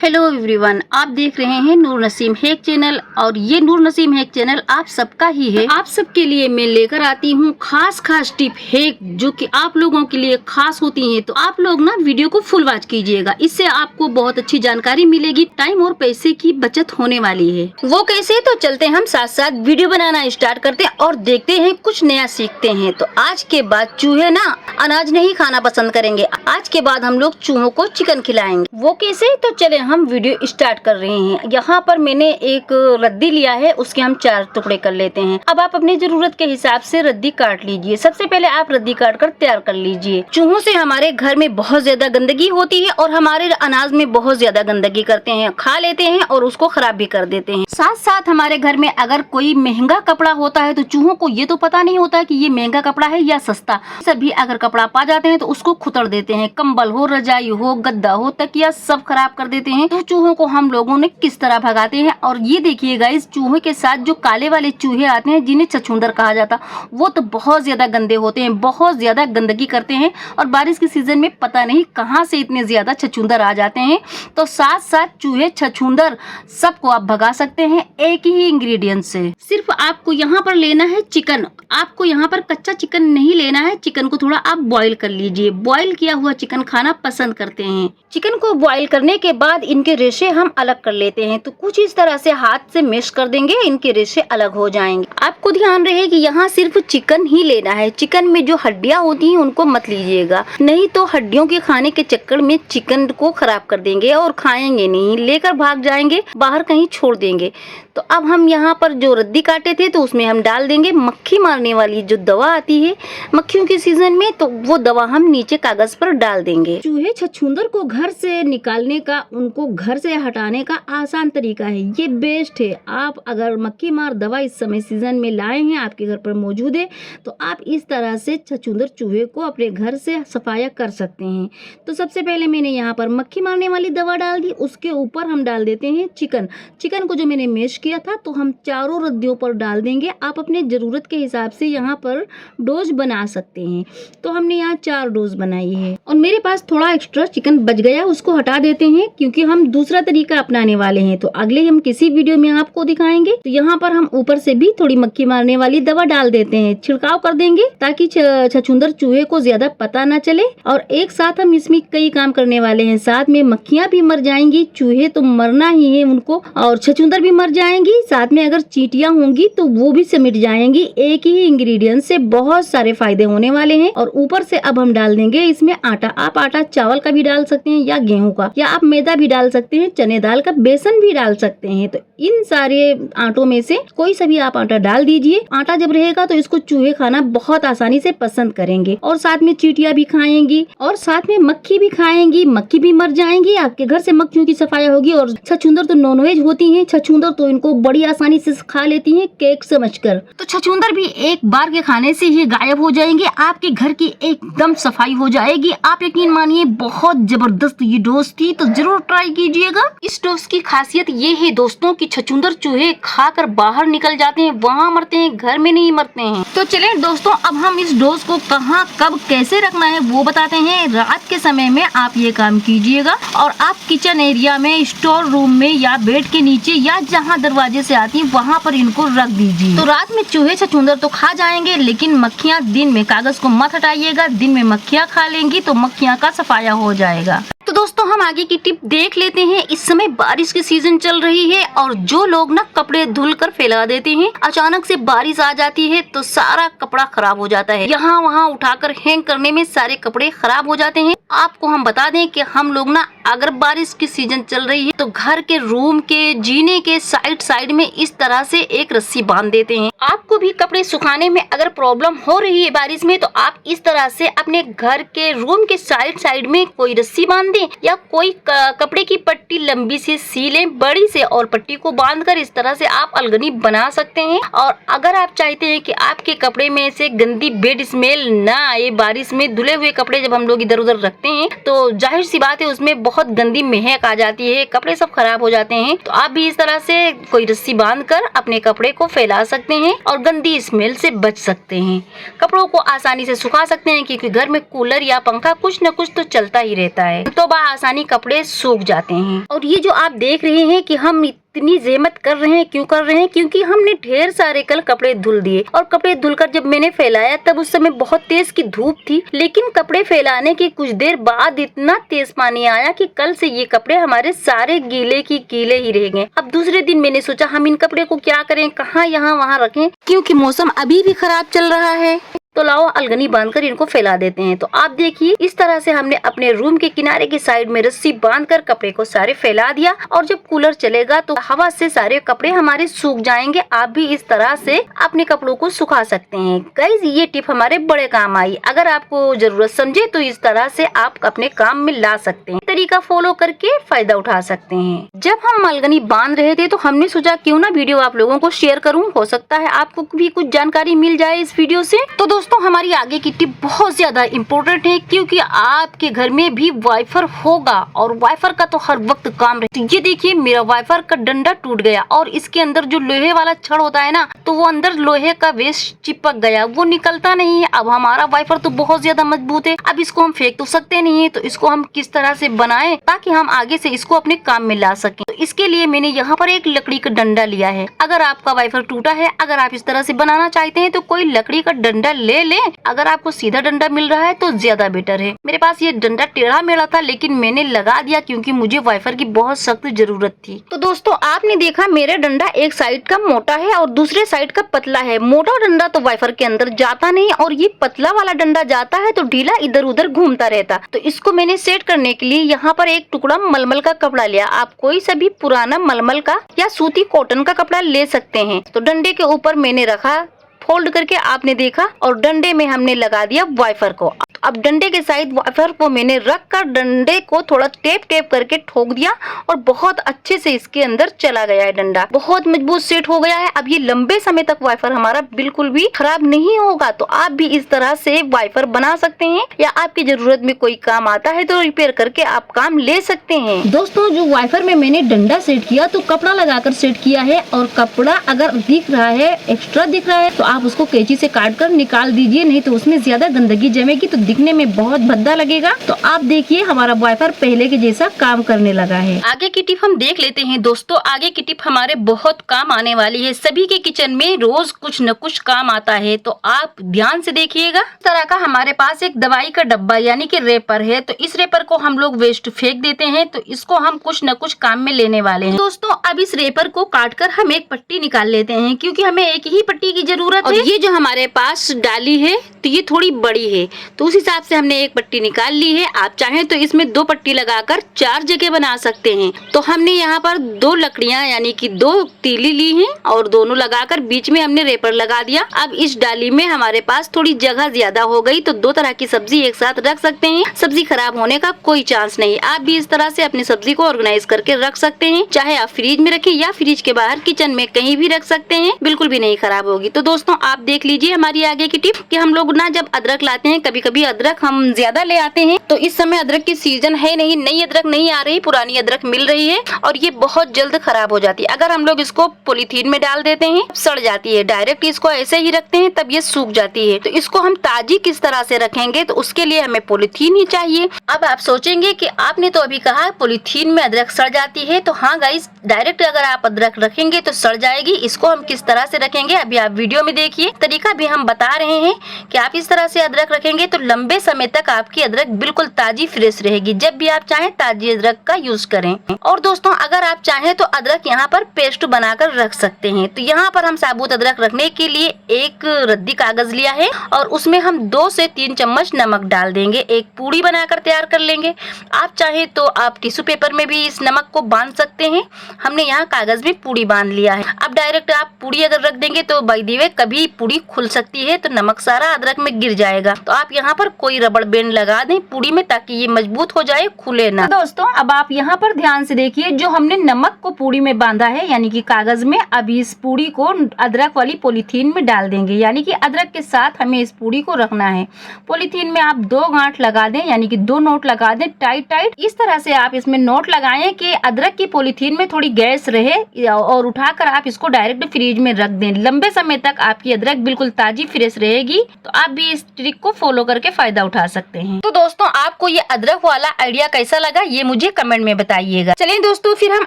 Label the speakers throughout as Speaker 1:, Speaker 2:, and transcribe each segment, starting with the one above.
Speaker 1: Hello everyone, आप देख रहे हैं नूर नसीम हैक चैनल और ये नूर नसीम हैक चैनल आप सबका ही है। आप सबके लिए मैं लेकर आती हूँ खास टिप हैक जो कि आप लोगों के लिए खास होती हैं। तो आप लोग ना वीडियो को फुल वॉच कीजिएगा, इससे आपको बहुत अच्छी जानकारी मिलेगी, टाइम और पैसे की बचत होने वाली है। वो कैसे, तो चलते हम साथ साथ वीडियो बनाना स्टार्ट करते हैं और देखते हैं, कुछ नया सीखते हैं। तो आज के बाद चूहे ना अनाज नहीं खाना पसंद करेंगे। आज के बाद हम लोग चूहों को चिकन खिलाएंगे। वो कैसे, तो चले हम वीडियो स्टार्ट कर रहे हैं। यहाँ पर मैंने एक रद्दी लिया है, उसके हम 4 टुकड़े कर लेते हैं। अब आप अपनी जरूरत के हिसाब से रद्दी काट लीजिए। सबसे पहले आप रद्दी काट कर तैयार कर लीजिए। चूहों से हमारे घर में बहुत ज्यादा गंदगी होती है और हमारे अनाज में बहुत ज्यादा गंदगी करते हैं, खा लेते हैं और उसको खराब भी कर देते हैं। साथ साथ हमारे घर में अगर कोई महंगा कपड़ा होता है तो चूहों को ये तो पता नहीं होता कि ये महंगा कपड़ा है या सस्ता। सभी अगर कपड़ा पा जाते हैं तो उसको खुतर देते हैं। कंबल हो, रजाई हो, गद्दा हो, तकिया सब खराब कर देते हैं। तो चूहों को हम लोगों ने किस तरह भगाते हैं। और ये देखिएगा, इस चूहे के साथ जो काले वाले चूहे आते हैं जिन्हें छछूंदर कहा जाता, वो तो बहुत ज्यादा गंदे होते हैं, बहुत ज्यादा गंदगी करते हैं और बारिश के सीजन में पता नहीं कहां से इतने ज्यादा छछूंदर आ जाते हैं। तो साथ साथ चूहे, छछूंदर सबको आप भगा सकते हैं एक ही इंग्रेडिएंट से। सिर्फ आपको यहाँ पर लेना है चिकन। आपको यहाँ पर कच्चा चिकन नहीं लेना है, चिकन को थोड़ा आप बॉईल कर लीजिए। बॉईल किया हुआ चिकन खाना पसंद करते हैं। चिकन को बॉईल करने के बाद इनके रेशे हम अलग कर लेते हैं। तो कुछ इस तरह से हाथ से मैश कर देंगे, इनके रेशे अलग हो जाएंगे। आपको ध्यान रहे कि यहाँ सिर्फ चिकन ही लेना है। चिकन में जो हड्डियां होती हैं उनको मत लीजिएगा, नहीं तो हड्डियों के खाने के चक्कर में चिकन को खराब कर देंगे और खाएंगे नहीं, लेकर भाग जाएंगे, बाहर कहीं छोड़ देंगे। तो अब हम यहाँ पर जो रद्दी काटे थे तो उसमें हम डाल देंगे मक्खी मारने वाली जो दवा आती है मक्खियों के सीजन में, तो वो दवा हम नीचे कागज पर डाल देंगे। चूहे छछूंदर को घर से निकालने का, उनको घर से हटाने का आसान तरीका है, ये बेस्ट है। आप अगर मक्खी मार दवा इस समय सीजन में लाए हैं, आपके घर पर मौजूद है, तो आप इस तरह से छछूंदर चूहे को अपने घर से सफाया कर सकते हैं। तो सबसे पहले मैंने यहाँ पर मक्खी मारने वाली दवा डाल दी, उसके ऊपर हम डाल देते हैं चिकन। चिकन को जो मैंने मैश किया था तो हम चारों रद्दियों पर डाल देंगे। आप अपने जरूरत के हिसाब से यहाँ पर डोज बना सकते हैं। तो हमने यहाँ 4 डोज बनाई है और मेरे पास थोड़ा एक्स्ट्रा चिकन बच गया, उसको हटा देते हैं क्योंकि हम दूसरा तरीका अपनाने वाले हैं। तो अगले हम किसी वीडियो में आपको दिखाएंगे। तो यहाँ पर हम ऊपर से भी थोड़ी मक्खी मारने वाली दवा डाल देते हैं, छिड़काव कर देंगे ताकि छछूंदर चूहे को ज्यादा पता न चले। और एक साथ हम इसमें कई काम करने वाले हैं। साथ में मक्खियां भी मर जाएंगी, चूहे तो मरना ही है उनको, और छछूंदर भी मर जाएंगी। साथ में अगर चींटियां होंगी तो वो भी सिमट जाएंगी। एक ही इंग्रेडिएंट से बहुत सारे फायदे होने वाले हैं। और ऊपर से अब हम डाल देंगे इसमें आटा। आप आटा चावल का भी डाल सकते हैं या गेहूं का, या आप मैदा भी डाल सकते हैं, चने दाल का, बेसन भी डाल सकते हैं। तो इन सारे आटों में से कोई सा भी आप आटा डाल दीजिए। आटा जब रहेगा तो इसको चूहे खाना बहुत आसानी से पसंद करेंगे और साथ में चींटियां भी खाएंगी और साथ में मक्खी भी खाएंगी, मक्खी भी मर जाएंगी। आपके घर से मक्खियों की सफाई होगी। और छछूंदर तो नॉनवेज होती हैं, छछूंदर तो इनको बड़ी आसानी से खा लेती हैं केक समझकर। तो छछूंदर भी एक बार के खाने से ही गायब हो जाएंगे, आपके घर की एकदम सफाई हो जाएगी। आप यकीन मानिए, बहुत जबरदस्त ये डोज थी, तो जरूर ट्राई कीजिएगा। इस डोज की खासियत ये है दोस्तों कि छछूंदर चूहे खाकर बाहर निकल जाते हैं, वहाँ मरते हैं, घर में नहीं मरते हैं। तो चले दोस्तों, अब हम इस डोज को कहाँ, कब, कैसे रखना है वो बताते हैं। रात के समय में आप ये काम कीजिएगा और आप किचन एरिया में, स्टोर रूम में या बेड के नीचे या जहाँ दरवाजे से आती है वहाँ पर इनको रख दीजिए। तो रात में चूहे छछूंदर तो खा जाएंगे, लेकिन मक्खियाँ दिन में, कागज को मत हटाइएगा, दिन में मक्खियाँ खा लेंगी तो मक्खियाँ का सफाया हो जाएगा। तो दोस्तों, हम आगे की टिप देख लेते हैं। इस समय बारिश की सीजन चल रही है और जो लोग ना कपड़े धुल कर फैला देते हैं, अचानक से बारिश आ जाती है तो सारा कपड़ा खराब हो जाता है। यहाँ वहाँ उठाकर हैंग करने में सारे कपड़े खराब हो जाते हैं। आपको हम बता दें कि हम लोग ना, अगर बारिश की सीजन चल रही है तो घर के रूम के जीने के साइड में इस तरह से एक रस्सी बांध देते हैं। आपको भी कपड़े सुखाने में अगर प्रॉब्लम हो रही है बारिश में, तो आप इस तरह से अपने घर के रूम के साइड में कोई रस्सी बांध दें या कोई कपड़े की पट्टी लंबी से सीलें, बड़ी से, और पट्टी को बांधकर इस तरह से आप अलगनी बना सकते हैं। और अगर आप चाहते हैं कि आपके कपड़े में से गंदी बेड स्मेल ना आए, बारिश में धुले हुए कपड़े जब हम लोग इधर उधर रखते हैं तो जाहिर सी बात है उसमें बहुत गंदी महक आ जाती है, कपड़े सब खराब हो जाते हैं। तो आप भी इस तरह से कोई रस्सी बांधकर अपने कपड़े को फैला सकते हैं और गंदी स्मेल से बच सकते हैं। कपड़ों को आसानी से सुखा सकते हैं क्योंकि घर में कूलर या पंखा कुछ न कुछ तो चलता ही रहता है। तो आसानी कपड़े सूख जाते हैं। और ये जो आप देख रहे हैं कि हम इतनी जहमत कर रहे हैं, क्यों कर रहे हैं? क्योंकि हमने ढेर सारे कल कपड़े धुल दिए और कपड़े धुलकर जब मैंने फैलाया तब उस समय बहुत तेज की धूप थी, लेकिन कपड़े फैलाने के कुछ देर बाद इतना तेज पानी आया कि कल से ये कपड़े हमारे सारे गीले की गीले ही रह गए। अब दूसरे दिन मैंने सोचा हम इन कपड़े को क्या करें, कहाँ यहाँ वहाँ रखें, क्योंकि मौसम अभी भी खराब चल रहा है। तो लाओ अलगनी बांधकर इनको फैला देते हैं। तो आप देखिए इस तरह से हमने अपने रूम के किनारे की साइड में रस्सी बांधकर कपड़े को सारे फैला दिया और जब कूलर चलेगा तो हवा से सारे कपड़े हमारे सूख जाएंगे। आप भी इस तरह से अपने कपड़ों को सुखा सकते हैं। गाइस ये टिप हमारे बड़े काम आई। अगर आपको जरूरत समझे तो इस तरह से आप अपने काम में ला सकते हैं। तरीका फॉलो करके फायदा उठा सकते हैं। जब हम अलगनी बांध रहे थे तो हमने सोचा क्यों ना वीडियो आप लोगों को शेयर करूं, हो सकता है आपको भी कुछ जानकारी मिल जाए इस वीडियो से। तो दोस्तों हमारी आगे की टिप बहुत ज्यादा इम्पोर्टेंट है, क्योंकि आपके घर में भी वाइफर होगा और वाइफर का तो हर वक्त काम रहता है। ये देखिए मेरा वाइफर का डंडा टूट गया और इसके अंदर जो लोहे वाला छड़ होता है ना, तो वो अंदर लोहे का वेस्ट चिपक गया, वो निकलता नहीं है। अब हमारा वाइफर तो बहुत ज्यादा मजबूत है, अब इसको हम फेंक तो सकते नहीं है। तो इसको हम किस तरह से बनाएं ताकि हम आगे से इसको अपने काम में ला सकें। तो इसके लिए मैंने यहाँ पर एक लकड़ी का डंडा लिया है। अगर आपका वाइफर टूटा है, अगर आप इस तरह से बनाना चाहते हैं तो कोई लकड़ी का डंडा ले लें। अगर आपको सीधा डंडा मिल रहा है तो ज्यादा बेटर है। मेरे पास ये डंडा टेढ़ा मेढ़ा था, लेकिन मैंने लगा दिया क्योंकि मुझे वाइफर की बहुत सख्त जरूरत थी। तो दोस्तों आपने देखा मेरा डंडा एक साइड का मोटा है और दूसरे साइड का पतला है। मोटा डंडा तो वाइफर के अंदर जाता नहीं और ये पतला वाला डंडा जाता है तो ढीला इधर उधर घूमता रहता। तो इसको मैंने सेट करने के लिए यहाँ पर एक टुकड़ा मलमल का कपड़ा लिया। आप कोई सा भी पुराना मलमल का या सूती कॉटन का कपड़ा ले सकते हैं। तो डंडे के ऊपर मैंने रखा फोल्ड करके, आपने देखा, और डंडे में हमने लगा दिया वाइफर को। अब डंडे के साइड वाइफर को मैंने रख कर डंडे को थोड़ा टेप टेप करके ठोक दिया और बहुत अच्छे से इसके अंदर चला गया है। डंडा बहुत मजबूत सेट हो गया है। अब ये लंबे समय तक वाइफर हमारा बिल्कुल भी खराब नहीं होगा। तो आप भी इस तरह से वाइफर बना सकते हैं, या आपकी जरूरत में कोई काम आता है तो रिपेयर करके आप काम ले सकते हैं। दोस्तों जो वाइफर में मैंने डंडा सेट किया तो कपड़ा लगाकर सेट किया है, और कपड़ा अगर दिख रहा है, एक्स्ट्रा दिख रहा है, तो आप उसको कैंची से काट कर निकाल दीजिए, नहीं तो उसमें ज्यादा गंदगी जमेगी तो दिखने में बहुत भद्दा लगेगा। तो आप देखिए हमारा वाइफर पहले के जैसा काम करने लगा है। आगे की टिप हम देख लेते हैं। दोस्तों आगे की टिप हमारे बहुत काम आने वाली है। सभी के किचन में रोज कुछ न कुछ काम आता है, तो आप ध्यान से देखिएगा। इस तरह का हमारे पास एक दवाई का डब्बा यानी कि रेपर है। तो इस रेपर को हम लोग वेस्ट फेंक देते हैं, तो इसको हम कुछ न कुछ काम में लेने वाले हैं। दोस्तों अब इस रेपर को काट कर हम एक पट्टी निकाल लेते हैं, क्योंकि हमें एक ही पट्टी की जरूरत है। ये जो हमारे पास डाली है तो ये थोड़ी बड़ी है, तो उस हिसाब से हमने एक पट्टी निकाल ली है। आप चाहें तो इसमें 2 पट्टी लगाकर 4 जगह बना सकते हैं। तो हमने यहाँ पर 2 लकड़ियाँ यानी कि 2 तीली ली हैं और दोनों लगाकर बीच में हमने रेपर लगा दिया। अब इस डाली में हमारे पास थोड़ी जगह ज्यादा हो गई, तो 2 तरह की सब्जी एक साथ रख सकते हैं। सब्जी खराब होने का कोई चांस नहीं। आप भी इस तरह से अपनी सब्जी को ऑर्गेनाइज करके रख सकते हैं, चाहे आप फ्रिज में रखें या फ्रिज के बाहर किचन में कहीं भी रख सकते हैं, बिल्कुल भी नहीं खराब होगी। तो दोस्तों आप देख लीजिए हमारी आगे की टिप कि हम लोग ना जब अदरक लाते हैं, कभी कभी अदरक हम ज्यादा ले आते हैं, तो इस समय अदरक की सीजन है नहीं, नई अदरक नहीं आ रही, पुरानी अदरक मिल रही है और ये बहुत जल्द खराब हो जाती है। अगर हम लोग इसको पॉलीथीन में डाल देते हैं सड़ जाती है। डायरेक्ट इसको ऐसे ही रखते हैं तब ये सूख जाती है। तो इसको हम ताजी किस तरह से रखेंगे, तो उसके लिए हमें पॉलीथीन ही चाहिए। अब आप सोचेंगे कि आपने तो अभी कहा पॉलीथीन में अदरक सड़ जाती है, तो हाँ गाइस, डायरेक्ट अगर आप अदरक रखेंगे तो सड़ जाएगी। इसको हम किस तरह से रखेंगे अभी आप वीडियो में देखिए, तरीका भी हम बता रहे हैं कि आप इस तरह से अदरक रखेंगे तो लंबे समय तक आपकी अदरक बिल्कुल ताजी फ्रेश रहेगी। जब भी आप चाहें ताजी अदरक का यूज करें। और दोस्तों अगर आप चाहें तो अदरक यहाँ पर पेस्ट बनाकर रख सकते हैं। तो यहाँ पर हम साबुत अदरक रखने के लिए एक रद्दी कागज लिया है और उसमें हम 2 से 3 चम्मच नमक डाल देंगे। एक पूड़ी बनाकर तैयार कर लेंगे। आप चाहे तो आप टिश्यू पेपर में भी इस नमक को बांध सकते हैं। हमने यहाँ कागज में पूड़ी बांध लिया है। अब डायरेक्ट आप पूड़ी अगर रख देंगे तो बाय द वे कभी पूड़ी खुल सकती है, तो नमक सारा अदरक में गिर जाएगा। तो आप यहाँ पर कोई रबड़ बैंड लगा दें पूड़ी में, ताकि ये मजबूत हो जाए, खुले ना। तो दोस्तों अब आप यहाँ पर ध्यान से देखिए, जो हमने नमक को पूड़ी में बांधा है यानी कि कागज में, अब इस पूड़ी को अदरक वाली पॉलीथीन में डाल देंगे। यानी कि अदरक के साथ हमें इस पूड़ी को रखना है। पॉलीथीन में आप 2 गांठ लगा दें, यानी कि 2 नोट लगा दें टाइट टाइट। इस तरह से आप इसमें नोट लगाएं कि अदरक की पॉलीथीन में थोड़ी गैस रहे, और उठाकर आप इसको डायरेक्ट फ्रिज में रख दें। लंबे समय तक आप आपकी अदरक बिल्कुल ताजी फ्रेश रहेगी। तो आप भी इस ट्रिक को फॉलो करके फायदा उठा सकते हैं। तो दोस्तों आपको ये अदरक वाला आइडिया कैसा लगा ये मुझे कमेंट में बताइएगा। चलिए दोस्तों फिर हम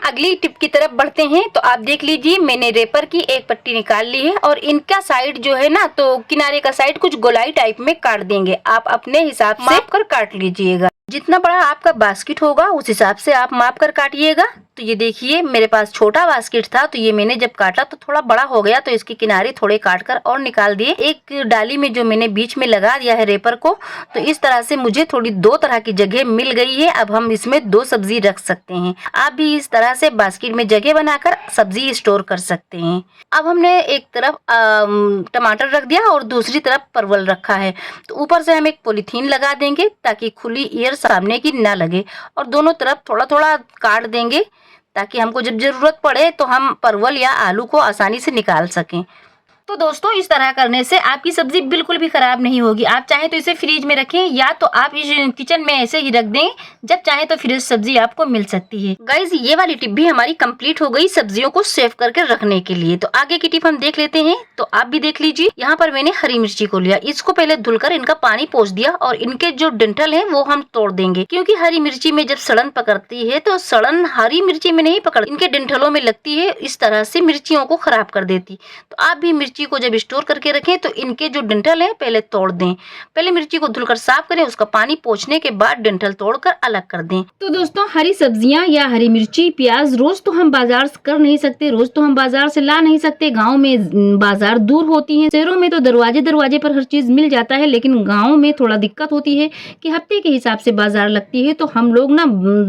Speaker 1: अगली टिप की तरफ बढ़ते हैं। तो आप देख लीजिए मैंने रेपर की एक पट्टी निकाल ली है और इनका साइड जो है ना, तो किनारे का साइड कुछ गोलाई टाइप में काट देंगे। आप अपने हिसाब से माप कर काट लीजिएगा। जितना बड़ा आपका बास्केट होगा उस हिसाब से आप माप कर काटिएगा। तो ये देखिए मेरे पास छोटा बास्केट था, तो ये मैंने जब काटा तो थोड़ा बड़ा हो गया, तो इसके किनारे थोड़े काट कर और निकाल दिए। एक डाली में जो मैंने बीच में लगा दिया है रेपर को, तो इस तरह से मुझे थोड़ी 2 तरह की जगह मिल गई है। अब हम इसमें 2 सब्जी रख सकते हैं। आप भी इस तरह से बास्केट में जगह बनाकर सब्जी स्टोर कर सकते हैं। अब हमने एक तरफ टमाटर रख दिया और दूसरी तरफ परवल रखा है। तो ऊपर से हम एक पॉलीथीन लगा देंगे ताकि खुली एयर सामने की ना लगे, और दोनों तरफ थोड़ा थोड़ा काट देंगे ताकि हमको जब जरूरत पड़े तो हम परवल या आलू को आसानी से निकाल सकें। तो दोस्तों इस तरह करने से आपकी सब्जी बिल्कुल भी खराब नहीं होगी। आप चाहे तो इसे फ्रिज में रखें या तो आप इस किचन में ऐसे ही रख दें, जब चाहे तो फ्रेश सब्जी आपको मिल सकती है। गाइज ये वाली टिप भी हमारी कंप्लीट हो गई सब्जियों को सेव करके रखने के लिए। तो आगे की टिप हम देख लेते हैं। तो आप भी देख लीजिए, यहाँ पर मैंने हरी मिर्ची को लिया, इसको पहले धुलकर इनका पानी पोंछ दिया और इनके जो डंठल है वो हम तोड़ देंगे, क्योंकि हरी मिर्ची में जब सड़न पकड़ती है तो सड़न हरी मिर्ची में नहीं पकड़, इनके डंठलों में लगती है। इस तरह से मिर्चियों को खराब कर देती। तो आप भी मिर्ची को जब स्टोर करके रखें तो इनके जो डंठल है पहले तोड़ दें। पहले मिर्ची को धुलकर साफ करें, उसका पानी पोंछने के बाद डंठल तोड़कर अलग कर दें। तो दोस्तों हरी सब्जियां या हरी मिर्ची प्याज रोज तो हम बाजार से कर नहीं सकते, रोज तो हम बाजार से ला नहीं सकते। गाँव में बाजार दूर होती है, शहरों में तो दरवाजे दरवाजे पर हर चीज मिल जाता है, लेकिन गाँव में थोड़ा दिक्कत होती है कि हफ्ते के हिसाब से बाजार लगती है। तो हम लोग ना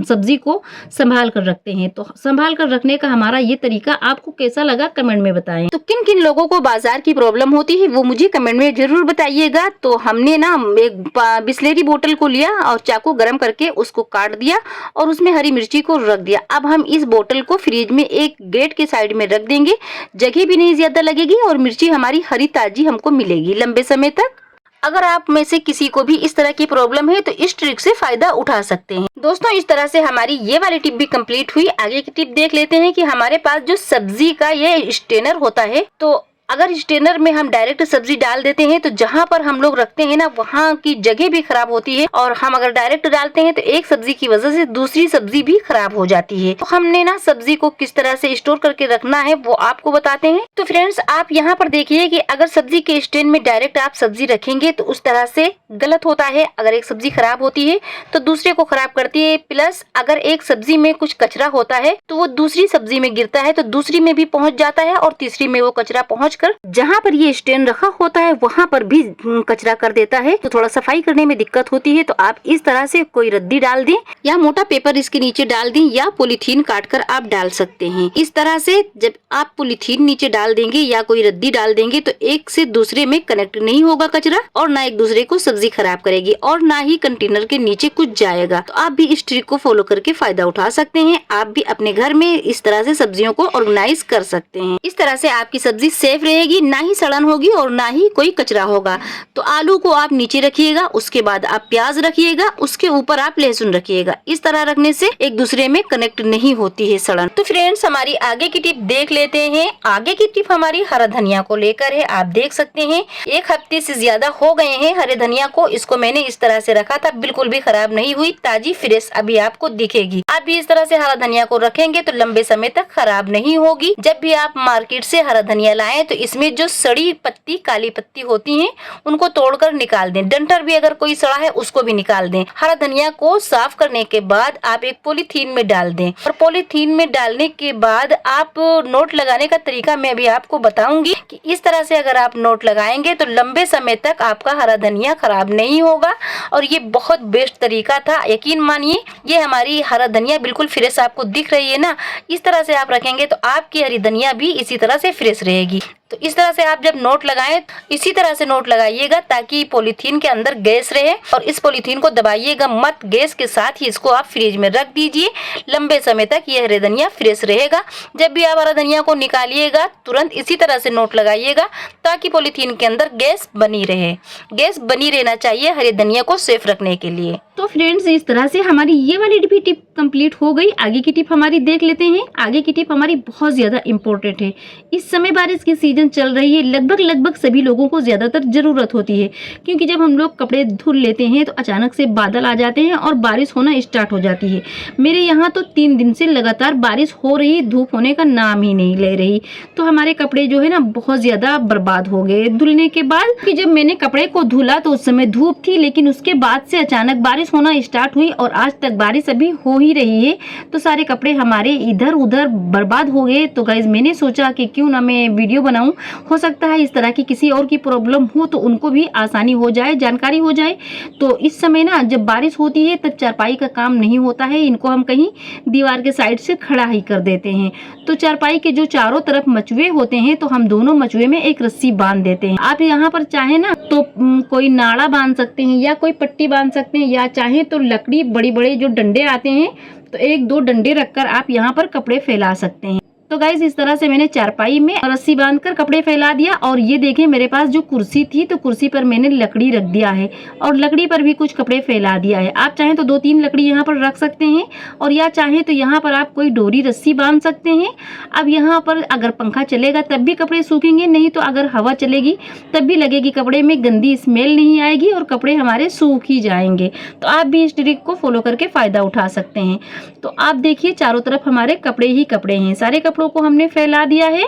Speaker 1: सब्जी को संभाल कर रखते हैं। तो संभाल कर रखने का हमारा ये तरीका आपको कैसा लगा कमेंट में बताएं। तो किन किन लोगों को बाजार की प्रॉब्लम होती है वो मुझे कमेंट में जरूर बताइएगा। तो हमने ना एक बिस्लेरी बोतल को लिया और चाकू गरम करके उसको काट दिया और उसमें हरी मिर्ची को रख दिया। अब हम इस बोतल को फ्रिज में एक गेट के साइड में रख देंगे, जगह भी नहीं ज्यादा लगेगी और मिर्ची हमारी हरी ताजी हमको मिलेगी लंबे समय तक। अगर आप में से किसी को भी इस तरह की प्रॉब्लम है तो इस ट्रिक से फायदा उठा सकते हैं। दोस्तों इस तरह से हमारी ये वाली टिप भी कंप्लीट हुई। आगे की टिप देख लेते हैं कि हमारे पास जो सब्जी का ये स्टेनर होता है, तो अगर स्टेनर में हम डायरेक्ट सब्जी डाल देते हैं तो जहाँ पर हम लोग रखते हैं ना वहाँ की जगह भी खराब होती है, और हम अगर डायरेक्ट डालते हैं तो एक सब्जी की वजह से दूसरी सब्जी भी खराब हो जाती है। तो हमने ना सब्जी को किस तरह से स्टोर करके रखना है वो आपको बताते हैं। तो फ्रेंड्स आप यहाँ पर देखिए कि अगर सब्जी के स्टैंड में डायरेक्ट आप सब्जी रखेंगे तो उस तरह से गलत होता है। अगर एक सब्जी खराब होती है तो दूसरे को खराब करती है, प्लस अगर एक सब्जी में कुछ कचरा होता है तो वो दूसरी सब्जी में गिरता है, तो दूसरी में भी पहुँच जाता है और तीसरी में वो कचरा पहुँच कर जहाँ पर ये स्टैंड रखा होता है वहाँ पर भी कचरा कर देता है। तो थोड़ा सफाई करने में दिक्कत होती है। तो आप इस तरह से कोई रद्दी डाल दें या मोटा पेपर इसके नीचे डाल दें या पॉलीथीन काटकर आप डाल सकते हैं। इस तरह से जब आप पॉलीथीन नीचे डाल देंगे या कोई रद्दी डाल देंगे तो एक से दूसरे में कनेक्ट नहीं होगा कचरा, और ना एक दूसरे को सब्जी खराब करेगी और ना ही कंटेनर के नीचे कुछ जाएगा। तो आप भी इस ट्रिक को फॉलो करके फायदा उठा सकते हैं। आप भी अपने घर में इस तरह से सब्जियों को ऑर्गेनाइज कर सकते हैं। इस तरह से आपकी सब्जी सेफ रहेगी, ना ही सड़न होगी और ना ही कोई कचरा होगा। तो आलू को आप नीचे रखिएगा, उसके बाद आप प्याज रखिएगा, उसके ऊपर आप लहसुन रखिएगा। इस तरह रखने से एक दूसरे में कनेक्ट नहीं होती है सड़न। तो फ्रेंड्स हमारी आगे की टिप देख लेते हैं। आगे की टिप हमारी हरा धनिया को लेकर है। आप देख सकते हैं 1 हफ्ते से ज्यादा हो गए हैं हरे धनिया को। इसको मैंने इस तरह से रखा था, बिल्कुल भी खराब नहीं हुई, ताजी फ्रेश अभी आपको दिखेगी। आप भी इस तरह से हरा धनिया को रखेंगे तो लंबे समय तक खराब नहीं होगी। जब भी आप मार्केट से हरा धनिया लाएं तो इसमें जो सड़ी पत्ती काली पत्ती होती हैं उनको तोड़कर निकाल दें। डंठल भी अगर कोई सड़ा है उसको भी निकाल दें। हरा धनिया को साफ करने के बाद आप एक पॉलीथीन में डाल दें, और पॉलीथीन में डालने के बाद आप नोट लगाने का तरीका मैं अभी आपको बताऊंगी कि इस तरह से अगर आप नोट लगाएंगे तो लंबे समय तक आपका हरा धनिया खराब नहीं होगा। और ये बहुत बेस्ट तरीका था, यकीन मानिए। ये हमारी हरा धनिया बिल्कुल फ्रेश आपको दिख रही है ना, इस तरह से आप रखेंगे तो आपकी हरी धनिया भी इसी तरह से फ्रेश रहेगी। तो इस तरह से आप जब नोट लगाएं इसी तरह से नोट लगाइएगा ताकि पॉलीथीन के अंदर गैस रहे, और इस पॉलीथीन को दबाइएगा मत। गैस के साथ ही इसको आप फ्रिज में रख दीजिए, लंबे समय तक ये हरे धनिया फ्रेश रहेगा। जब भी आप हरा धनिया को निकालिएगा तुरंत इसी तरह से नोट लगाइएगा ताकि पॉलीथीन के अंदर गैस बनी रहे। गैस बनी रहना चाहिए हरे धनिया को सेफ रखने के लिए। तो फ्रेंड्स इस तरह से हमारी ये वाली भी टिप कंप्लीट हो गई। आगे की टिप हमारी देख लेते हैं। आगे की टिप हमारी बहुत ज़्यादा इम्पोर्टेंट है। इस समय बारिश की सीज़न चल रही है, लगभग सभी लोगों को ज़्यादातर ज़रूरत होती है, क्योंकि जब हम लोग कपड़े धुल लेते हैं तो अचानक से बादल आ जाते हैं और बारिश होना स्टार्ट हो जाती है। मेरे यहाँ तो 3 दिन से लगातार बारिश हो रही, धूप होने का नाम ही नहीं ले रही। तो हमारे कपड़े जो है ना बहुत ज़्यादा बर्बाद हो गए धुलने के बाद। कि जब मैंने कपड़े को धुला तो उस समय धूप थी, लेकिन उसके बाद से अचानक बारिश होना स्टार्ट हुई और आज तक बारिश अभी हो ही रही है। तो सारे कपड़े हमारे इधर उधर बर्बाद हो गए। तो गाइज मैंने सोचा कि क्यों ना मैं वीडियो बनाऊं, हो सकता है इस तरह की किसी और की प्रॉब्लम हो तो उनको भी आसानी हो जाए, जानकारी हो जाए। तो इस समय ना जब बारिश होती है तब चारपाई का काम नहीं होता है, इनको हम कहीं दीवार के साइड से खड़ा ही कर देते हैं। तो चारपाई के जो चारों तरफ मचुए होते हैं तो हम दोनों मचुए में एक रस्सी बांध देते हैं। आप यहाँ पर चाहे ना तो कोई नाड़ा बांध सकते हैं या कोई पट्टी बांध सकते हैं, या चाहे तो लकड़ी बड़े बड़े जो डंडे आते हैं तो 1-2 डंडे रखकर आप यहाँ पर कपड़े फैला सकते हैं। तो गाइज इस तरह से मैंने चारपाई में रस्सी बांधकर कपड़े फैला दिया। और ये देखें मेरे पास जो कुर्सी थी तो कुर्सी पर मैंने लकड़ी रख दिया है और लकड़ी पर भी कुछ कपड़े फैला दिया है। आप चाहें तो 2-3 लकड़ी यहाँ पर रख सकते हैं, और या चाहें तो यहाँ पर आप कोई डोरी रस्सी बांध सकते हैं। अब यहाँ पर अगर पंखा चलेगा तब भी कपड़े सूखेंगे, नहीं तो अगर हवा चलेगी तब भी लगेगी कपड़े में, गंदी स्मेल नहीं आएगी और कपड़े हमारे सूख ही जाएंगे। तो आप भी इस ट्रिक को फॉलो करके फ़ायदा उठा सकते हैं। तो आप देखिए चारों तरफ हमारे कपड़े ही कपड़े हैं, सारे कपड़ों को हमने फैला दिया है।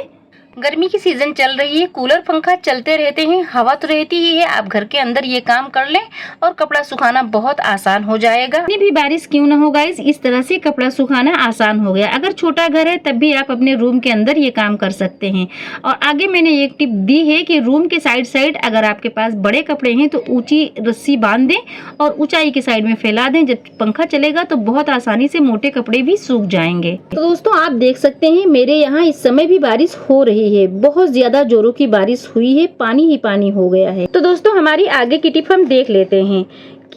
Speaker 1: गर्मी की सीजन चल रही है, कूलर पंखा चलते रहते हैं, हवा तो रहती ही है। आप घर के अंदर ये काम कर लें और कपड़ा सुखाना बहुत आसान हो जाएगा। कितनी भी बारिश क्यों ना हो गाइस, इस तरह से कपड़ा सुखाना आसान हो गया। अगर छोटा घर है तब भी आप अपने रूम के अंदर ये काम कर सकते हैं। और आगे मैंने एक टिप दी है कि रूम के साइड अगर आपके पास बड़े कपड़े हैं तो ऊंची रस्सी बांध दें और ऊंचाई के साइड में फैला दें। जब पंखा चलेगा तो बहुत आसानी से मोटे कपड़े भी सूख जाएंगे। तो दोस्तों आप देख सकते हैं मेरे यहाँ इस समय भी बारिश हो रही है, बहुत ज्यादा जोरों की बारिश हुई है, पानी ही पानी हो गया है। तो दोस्तों हमारी आगे की टिप हम देख लेते हैं।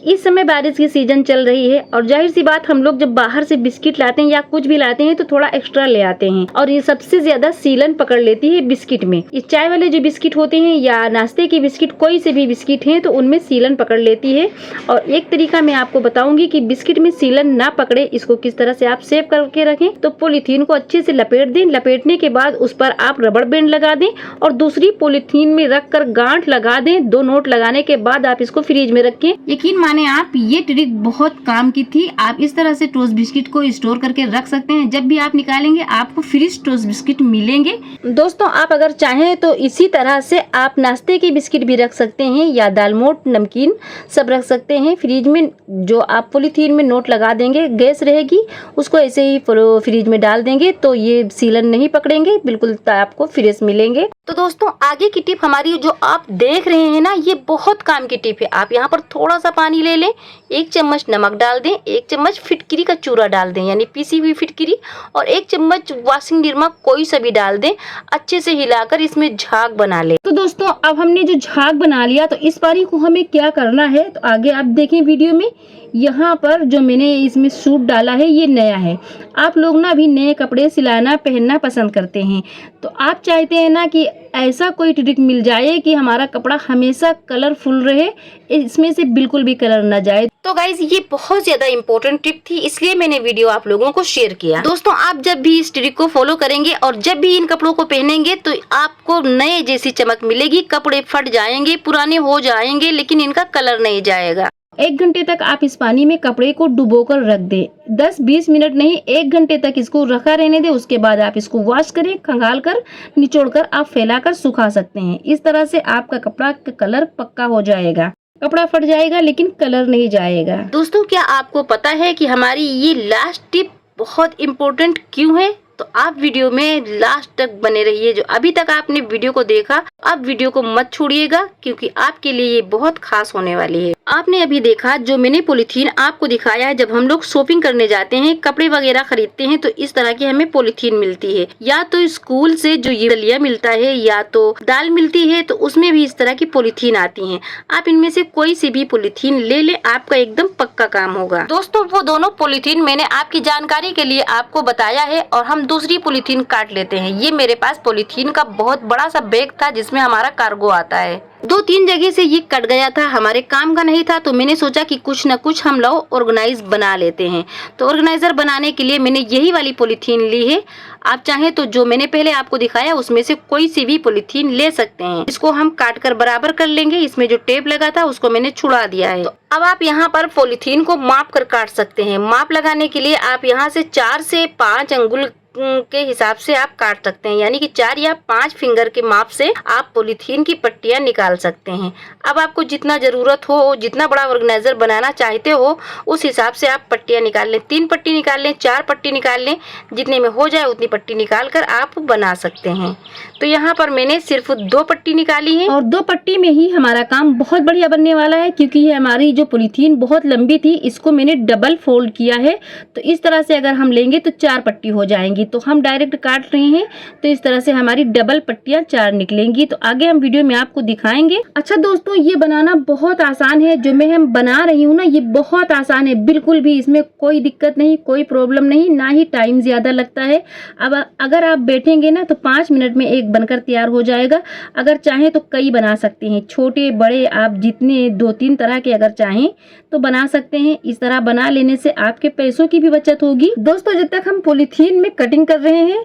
Speaker 1: इस समय बारिश की सीजन चल रही है और जाहिर सी बात हम लोग जब बाहर से बिस्किट लाते हैं या कुछ भी लाते हैं तो थोड़ा एक्स्ट्रा ले आते हैं, और ये सबसे ज्यादा सीलन पकड़ लेती है बिस्किट में। ये चाय वाले जो बिस्किट होते हैं या नाश्ते की बिस्किट, कोई से भी बिस्किट हैं तो उनमें सीलन पकड़ लेती है। और एक तरीका मैं आपको बताऊंगी कि बिस्किट में सीलन ना पकड़े, इसको किस तरह से आप सेव करके रखें। तो पॉलीथीन को अच्छे से लपेट दें, लपेटने के बाद उस पर आप रबड़ बैंड लगा दें और दूसरी पॉलीथीन में रख कर गांठ लगा दें। 2 नोट लगाने के बाद आप इसको फ्रिज में रखें। यकीन माने आप, ये ट्रिक बहुत काम की थी। आप इस तरह से टोस्ट बिस्किट को स्टोर करके रख सकते हैं, जब भी आप निकालेंगे आपको फ्रेश टोस्ट बिस्किट मिलेंगे। दोस्तों आप अगर चाहें तो इसी तरह से आप नाश्ते की बिस्किट भी रख सकते हैं या दालमोट नमकीन सब रख सकते हैं फ्रिज में। जो आप पॉलीथीन में नोट लगा देंगे, गैस रहेगी, उसको ऐसे ही फ्रिज में डाल देंगे तो ये सीलन नहीं पकड़ेंगे, बिल्कुल आपको फ्रेश मिलेंगे। तो दोस्तों आगे की टिप हमारी जो आप देख रहे हैं ना, ये बहुत काम की टिप है। आप यहाँ पर थोड़ा सा पानी ले लें, 1 चम्मच नमक डाल दें, 1 चम्मच फिटकिरी का चूरा डाल दें यानी पीसी हुई फिटकिरी, और 1 चम्मच वॉशिंग निरमा कोई सा भी डाल दें। अच्छे से हिलाकर इसमें झाग बना लें। तो दोस्तों अब हमने जो झाग बना लिया तो इस बारी को हमें क्या करना है तो आगे आप देखें वीडियो में। यहाँ पर जो मैंने इसमें सूट डाला है ये नया है। आप लोग ना अभी नए कपड़े सिलाना पहनना पसंद करते हैं, तो आप चाहते हैं ना कि ऐसा कोई ट्रिक मिल जाए कि हमारा कपड़ा हमेशा कलरफुल रहे, इसमें से बिल्कुल भी कलर ना जाए। तो गाइज ये बहुत ज्यादा इम्पोर्टेंट टिप थी, इसलिए मैंने वीडियो आप लोगों को शेयर किया। दोस्तों आप जब भी इस ट्रिक को फॉलो करेंगे और जब भी इन कपड़ों को पहनेंगे तो आपको नए जैसी चमक मिलेगी। कपड़े फट जाएंगे, पुराने हो जाएंगे, लेकिन इनका कलर नहीं जाएगा। 1 घंटे तक आप इस पानी में कपड़े को डुबोकर रख दें। 10-20 मिनट नहीं, 1 घंटे तक इसको रखा रहने दें। उसके बाद आप इसको वॉश करें, खंगाल कर निचोड़ कर आप फैलाकर सुखा सकते हैं। इस तरह से आपका कपड़ा का कलर पक्का हो जाएगा। कपड़ा फट जाएगा लेकिन कलर नहीं जाएगा। दोस्तों क्या आपको पता है कि हमारी ये लास्ट टिप बहुत इम्पोर्टेंट क्यों है? तो आप वीडियो में लास्ट तक बने रहिए। जो अभी तक आपने वीडियो को देखा, आप वीडियो को मत छोड़िएगा क्योंकि आपके लिए ये बहुत खास होने वाली है। आपने अभी देखा जो मैंने पॉलीथीन आपको दिखाया है, जब हम लोग शॉपिंग करने जाते हैं, कपड़े वगैरह खरीदते हैं तो इस तरह की हमें पॉलीथीन मिलती है। या तो स्कूल से जो ये दलिया मिलता है या तो दाल मिलती है, तो उसमें भी इस तरह की पॉलीथीन आती है। आप इनमें से कोई सी भी पॉलीथीन ले ले, आपका एकदम पक्का काम होगा। दोस्तों वो दोनों पॉलीथीन मैंने आपकी जानकारी के लिए आपको बताया है और हम दूसरी पॉलीथीन काट लेते हैं। ये मेरे पास पॉलीथीन का बहुत बड़ा सा बैग था जिसमें हमारा कार्गो आता है। 2-3 जगह से ये कट गया था, हमारे काम का नहीं था, तो मैंने सोचा कि कुछ न कुछ हम लोग ऑर्गेनाइज बना लेते हैं। तो ऑर्गेनाइजर बनाने के लिए मैंने यही वाली पॉलीथीन ली है। आप चाहें तो जो मैंने पहले आपको दिखाया उसमें से कोई सी भी पॉलीथीन ले सकते हैं। इसको हम काट कर बराबर कर लेंगे। इसमें जो टेप लगा था उसको मैंने छुड़ा दिया है। तो अब आप यहाँ पर पॉलीथीन को माप कर काट सकते हैं। माप लगाने के लिए आप यहाँ से 4 से 5 अंगुल के हिसाब से आप काट सकते हैं, यानी कि 4 या 5 फिंगर के माप से आप पॉलीथीन की पट्टियां निकाल सकते हैं। अब आपको जितना जरूरत हो, जितना बड़ा ऑर्गेनाइजर बनाना चाहते हो उस हिसाब से आप पट्टियां निकाल लें। 3 पट्टी निकाल लें, 4 पट्टी निकाल लें, जितने में हो जाए उतनी पट्टी निकाल कर आप बना सकते हैं। तो यहाँ पर मैंने सिर्फ 2 पट्टी निकाली है और 2 पट्टी में ही हमारा काम बहुत बढ़िया बनने वाला है, क्योंकि ये हमारी जो पॉलीथीन बहुत लंबी थी इसको मैंने डबल फोल्ड किया है। तो इस तरह से अगर हम लेंगे तो 4 पट्टी हो जाएंगी। तो हम डायरेक्ट काट रहे हैं तो इस तरह से हमारी डबल पट्टियां 4 निकलेंगी। तो आगे हम वीडियो में आपको दिखाएंगे। अच्छा दोस्तों, ये बनाना बहुत आसान है। जो मैं बना रही हूँ ना, ये बहुत आसान है, बिल्कुल भी इसमें कोई दिक्कत नहीं, कोई प्रॉब्लम नहीं, ना ही टाइम ज्यादा लगता है। अब अगर आप बैठेंगे ना तो 5 मिनट में एक बनकर तैयार हो जाएगा। अगर चाहें तो कई बना सकते हैं, छोटे बड़े, आप जितने 2-3 तरह के अगर चाहें तो बना सकते हैं। इस तरह बना लेने से आपके पैसों की भी बचत होगी। दोस्तों, जब तक हम पॉलीथीन में कटिंग कर रहे हैं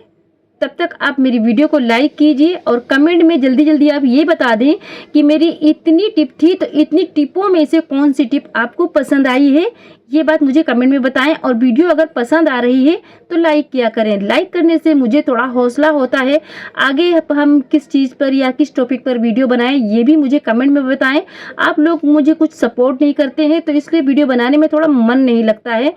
Speaker 1: तब तक आप मेरी वीडियो को लाइक कीजिए और कमेंट में जल्दी जल्दी आप ये बता दें कि मेरी इतनी टिप थी तो इतनी टिपों में से कौन सी टिप आपको पसंद आई है, ये बात मुझे कमेंट में बताएं। और वीडियो अगर पसंद आ रही है तो लाइक किया करें। लाइक करने से मुझे थोड़ा हौसला होता है, आगे हम किस चीज़ पर या किस टॉपिक पर वीडियो बनाएं ये भी मुझे कमेंट में बताएं। आप लोग मुझे कुछ सपोर्ट नहीं करते हैं तो इसलिए वीडियो बनाने में थोड़ा मन नहीं लगता है।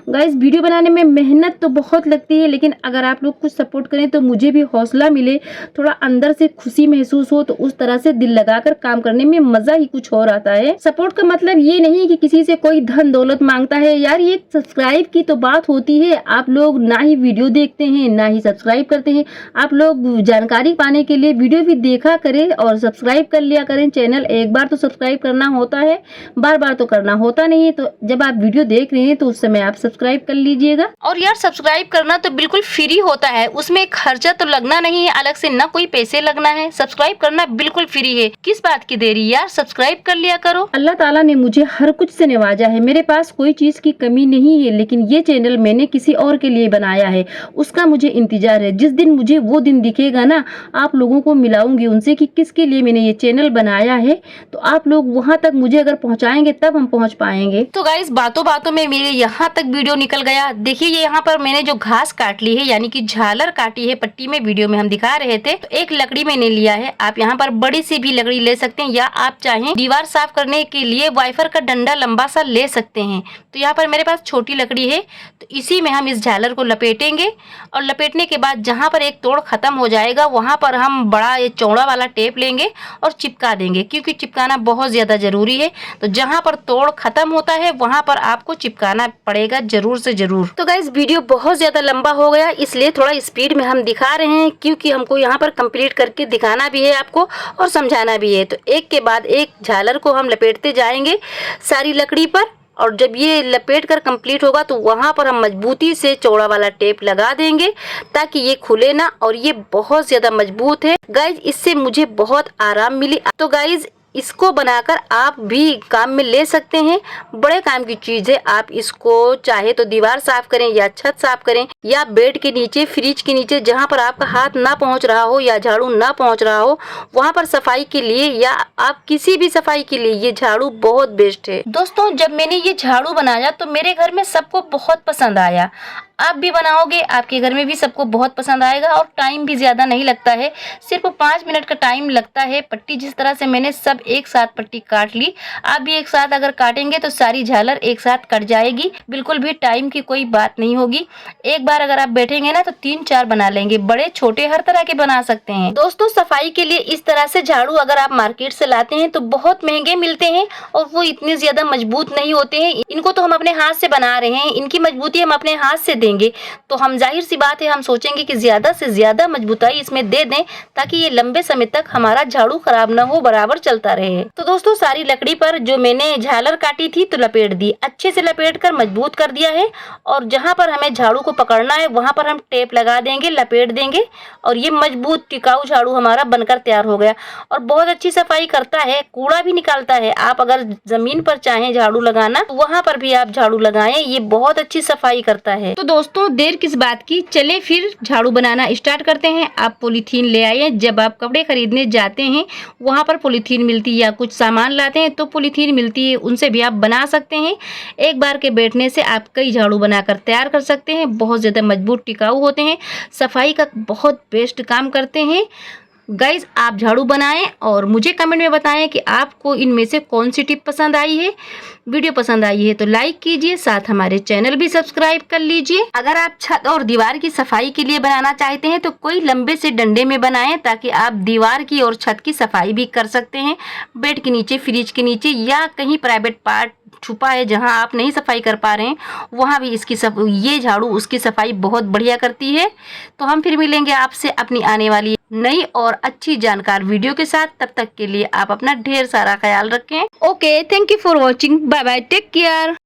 Speaker 1: गाइस, वीडियो बनाने में मेहनत तो बहुत लगती है, लेकिन अगर आप लोग कुछ सपोर्ट करें तो मुझे भी हौसला मिले, थोड़ा अंदर से खुशी महसूस हो, तो उस तरह से दिल लगाकर काम करने में मजा ही कुछ और आता है। सपोर्ट का मतलब ये नहीं कि किसी से कोई धन दौलत मांगता है यार, ये सब्सक्राइब की तो बात होती है। आप लोग ना ही वीडियो देखते हैं ना ही सब्सक्राइब करते हैं। आप लोग जानकारी पाने के लिए वीडियो भी देखा करें और सब्सक्राइब कर लिया करें चैनल। एक बार तो सब्सक्राइब करना होता है, बार बार तो करना होता नहीं है। तो जब आप वीडियो देख रहे हैं तो उस समय आप सब्सक्राइब कर लीजिएगा। और यार, सब्सक्राइब करना तो बिल्कुल फ्री होता है, उसमें खर्चा तो लगना नहीं है अलग से, ना कोई पैसे लगना है। सब्सक्राइब करना बिल्कुल फ्री है, किस बात की देरी यार, सब्सक्राइब कर लिया करो। अल्लाह ताला ने मुझे हर कुछ से नवाजा है, मेरे पास कोई चीज की कमी नहीं है, लेकिन ये चैनल मैंने किसी और के लिए बनाया है, उसका मुझे इंतजार है। जिस दिन मुझे वो दिन दिखेगा ना, आप लोगों को मिलाऊंगी उनसे कि किसके लिए मैंने ये चैनल बनाया है। तो आप लोग वहां तक मुझे अगर पहुंचाएंगे तब हम पहुंच पाएंगे। तो गाइस, बातों बातों में मेरे यहाँ तक वीडियो निकल गया। देखिए, ये यहाँ पर मैंने जो घास काट ली है, यानी कि झालर काटी है पट्टी में, वीडियो में हम दिखा रहे थे। तो एक लकड़ी मैंने लिया है, आप यहाँ पर बड़ी सी भी लकड़ी ले सकते हैं, या आप चाहें दीवार साफ करने के लिए वाइफर का डंडा लंबा सा ले सकते हैं। तो यहाँ पर मेरे पास छोटी लकड़ी है, तो इसी में हम इस झालर को लपेटेंगे और लपेटने के बाद जहाँ पर एक तोड़ खत्म हो जाएगा वहाँ पर हम बड़ा ये चौड़ा वाला टेप लेंगे और चिपका देंगे, क्योंकि चिपकाना बहुत ज़्यादा ज़रूरी है। तो जहाँ पर तोड़ खत्म होता है वहाँ पर आपको चिपकाना पड़ेगा जरूर से जरूर। तो गाइस, वीडियो बहुत ज़्यादा लंबा हो गया, इसलिए थोड़ा स्पीड में हम दिखा रहे हैं, क्योंकि हमको यहाँ पर कंप्लीट करके दिखाना भी है आपको और समझाना भी है। तो एक के बाद एक झालर को हम लपेटते जाएंगे सारी लकड़ी पर, और जब ये लपेट कर कंप्लीट होगा तो वहाँ पर हम मजबूती से चौड़ा वाला टेप लगा देंगे ताकि ये खुले ना। और ये बहुत ज़्यादा मजबूत है गाइज, इससे मुझे बहुत आराम मिली। तो गाइज, इसको बनाकर आप भी काम में ले सकते हैं, बड़े काम की चीज़ है। आप इसको चाहे तो दीवार साफ करें या छत साफ करें या बेड के नीचे, फ्रिज के नीचे, जहां पर आपका हाथ ना पहुंच रहा हो या झाड़ू ना पहुंच रहा हो, वहां पर सफाई के लिए या आप किसी भी सफाई के लिए ये झाड़ू बहुत बेस्ट है। दोस्तों, जब मैंने ये झाड़ू बनाया तो मेरे घर में सबको बहुत पसंद आया। आप भी बनाओगे, आपके घर में भी सबको बहुत पसंद आएगा। और टाइम भी ज़्यादा नहीं लगता है, सिर्फ 5 मिनट का टाइम लगता है। पट्टी जिस तरह से मैंने सब एक साथ पट्टी काट ली, आप भी एक साथ अगर काटेंगे तो सारी झालर एक साथ कट जाएगी, बिल्कुल भी टाइम की कोई बात नहीं होगी। एक बार अगर आप बैठेंगे ना तो 3-4 बना लेंगे, बड़े छोटे हर तरह के बना सकते हैं। दोस्तों, सफाई के लिए इस तरह से झाड़ू अगर आप मार्केट से लाते हैं तो बहुत महंगे मिलते हैं और वो इतने ज़्यादा मजबूत नहीं होते हैं। इनको तो हम अपने हाथ से बना रहे हैं, इनकी मजबूती हम अपने हाथ से देंगे। देंगे तो हम जाहिर सी बात है हम सोचेंगे कि ज़्यादा से ज़्यादा मजबूताई इसमें दे दें ताकि ये लंबे समय तक हमारा झाड़ू खराब ना हो, बराबर चलता रहे। तो दोस्तों सारी लकड़ी पर जो मैंने झालर काटी थी तो लपेट दी, अच्छे से लपेट कर मजबूत कर दिया है। और जहाँ पर हमें झाड़ू को पकड़ना है वहाँ पर हम टेप लगा देंगे, लपेट देंगे और ये मजबूत टिकाऊ झाड़ू हमारा बनकर तैयार हो गया। और बहुत अच्छी सफाई करता है, कूड़ा भी निकालता है। आप अगर जमीन पर चाहें झाड़ू लगाना तो वहाँ पर भी आप झाड़ू लगाएं, ये बहुत अच्छी सफाई करता है। तो दोस्तों देर किस बात की, चले फिर झाड़ू बनाना स्टार्ट करते हैं। आप पॉलीथीन ले आइए, जब आप कपड़े खरीदने जाते हैं वहाँ पर पॉलीथीन मिलती है या कुछ सामान लाते हैं तो पॉलीथीन मिलती है, उनसे भी आप बना सकते हैं। एक बार के बैठने से आप कई झाड़ू बनाकर तैयार कर सकते हैं। बहुत ज़्यादा मजबूत टिकाऊ होते हैं, सफाई का बहुत बेस्ट काम करते हैं। गाइज आप झाड़ू बनाएं और मुझे कमेंट में बताएं कि आपको इनमें से कौन सी टिप पसंद आई है। वीडियो पसंद आई है तो लाइक कीजिए, साथ हमारे चैनल भी सब्सक्राइब कर लीजिए। अगर आप छत और दीवार की सफाई के लिए बनाना चाहते हैं तो कोई लंबे से डंडे में बनाएं ताकि आप दीवार की और छत की सफाई भी कर सकते हैं। बेड के नीचे, फ्रिज के नीचे या कहीं प्राइवेट पार्ट छुपा है जहां आप नहीं सफाई कर पा रहे हैं वहां भी ये झाड़ू उसकी सफाई बहुत बढ़िया करती है। तो हम फिर मिलेंगे आपसे अपनी आने वाली नई और अच्छी जानकार वीडियो के साथ। तब तक के लिए आप अपना ढेर सारा ख्याल रखें। Okay, thank you for watching, bye bye, take care.